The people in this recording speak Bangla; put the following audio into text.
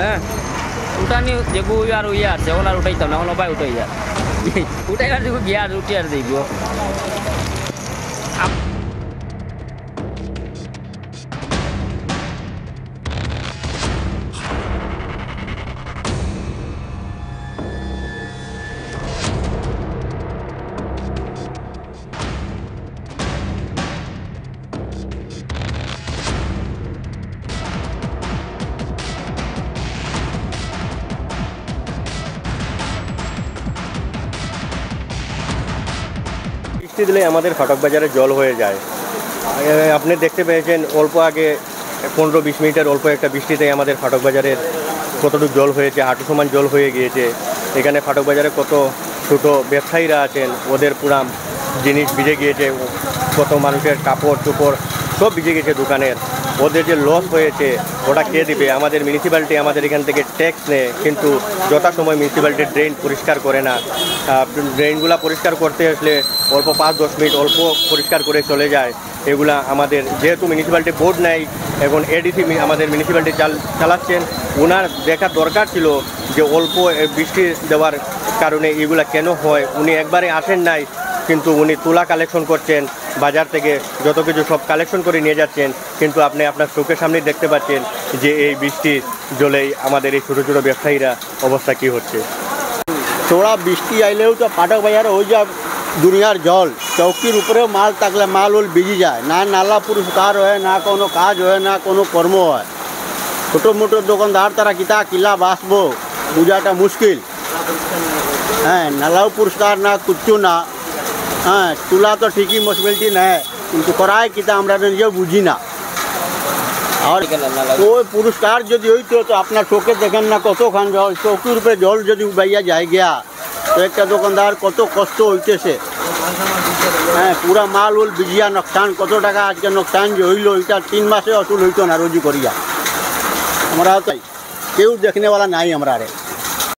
হ্যাঁ উঠানি যেগু আর ইয়ে আছে ওগুলো আর উঠাইতাম না ওগুলো ভাই উঠাই যা উঠাই আর যেগু গিয়ে আর উঠি আর দেখব বৃষ্টি দিলে আমাদের ফাটক বাজারে জল হয়ে যায়। আপনি দেখতে পেয়েছেন অল্প আগে 15-20 মিনিটের অল্প একটা বৃষ্টিতে আমাদের ফাটক বাজারের কতটুকু জল হয়েছে, হাঁটু সমান জল হয়ে গিয়েছে। এখানে ফাটক বাজারে কত ছোটো ব্যবসায়ীরা আছেন, ওদের পুরা জিনিস ভিজে গিয়েছে, কত মানুষের কাপড় চোপড় সব ভিজে গেছে দোকানের। ওদের যে লস হয়েছে ওটা কে দিবে? আমাদের মিউনিসিপ্যালিটি আমাদের এখান থেকে ট্যাক্স নেয়, কিন্তু যথাসময় মিউনিসিপ্যালিটির ড্রেন পরিষ্কার করে না। ড্রেনগুলো পরিষ্কার করতে আসলে অল্প 5-10 মিনিট অল্প পরিষ্কার করে চলে যায়। এগুলা আমাদের যেহেতু মিউনিসিপ্যালিটি বোর্ড নেই, এখন এডিসি আমাদের মিউনিসিপ্যালিটি চালাচ্ছেন, ওনার দেখার দরকার ছিল যে অল্প বৃষ্টি দেওয়ার কারণে এগুলা কেন হয়। উনি একবারে আসেন নাই, কিন্তু উনি তুলা কালেকশন করছেন বাজার থেকে, যত কিছু সব কালেকশন করে নিয়ে যাচ্ছেন, কিন্তু আপনি আপনার চোখের সামনে দেখতে পাচ্ছেন যে এই বৃষ্টির জলেই আমাদের এই ছোটো ছোটো ব্যবসায়ীরা অবস্থা কী হচ্ছে। थोड़ा বৃষ্টি আইলেও তো ফাটক বাজারে ওই যা দুনিয়ার জল, চৌকির উপরেও মাল থাকলে মাল ওল ভিজি যায় না, নালা পরিষ্কার হয় না, কোনো কাজ হয় না, কোনো কর্ম হয়। ছোটো মোটো দোকানদার তারা কিলা বাসবো বোঝাটা মুশকিল। হ্যাঁ, নালাও পরিষ্কার না, কিচ্ছু না। হ্যাঁ, চুলা তো ঠিকই মুনিসিপ্যালিটি নেয়, কিন্তু করায় কিতা আমরা নিজেও বুঝি না। আর ওই পুরস্কার যদি হইতো তো আপনার চোখে দেখেন না কতখান জল, চৌকির উপরে জল যদি বাইয়া যায় গিয়া তো একটা দোকানদার কত কষ্ট হইতেছে। হ্যাঁ, পুরা মাল উল ভিজিয়া নোকসান, কত টাকা আজকে নোকসান যে হইলো, এটা 3 মাসে অসুল হইতো না রোজি করিয়া। আমরা তাই কেউ দেখনেওয়ালা নাই আমরা।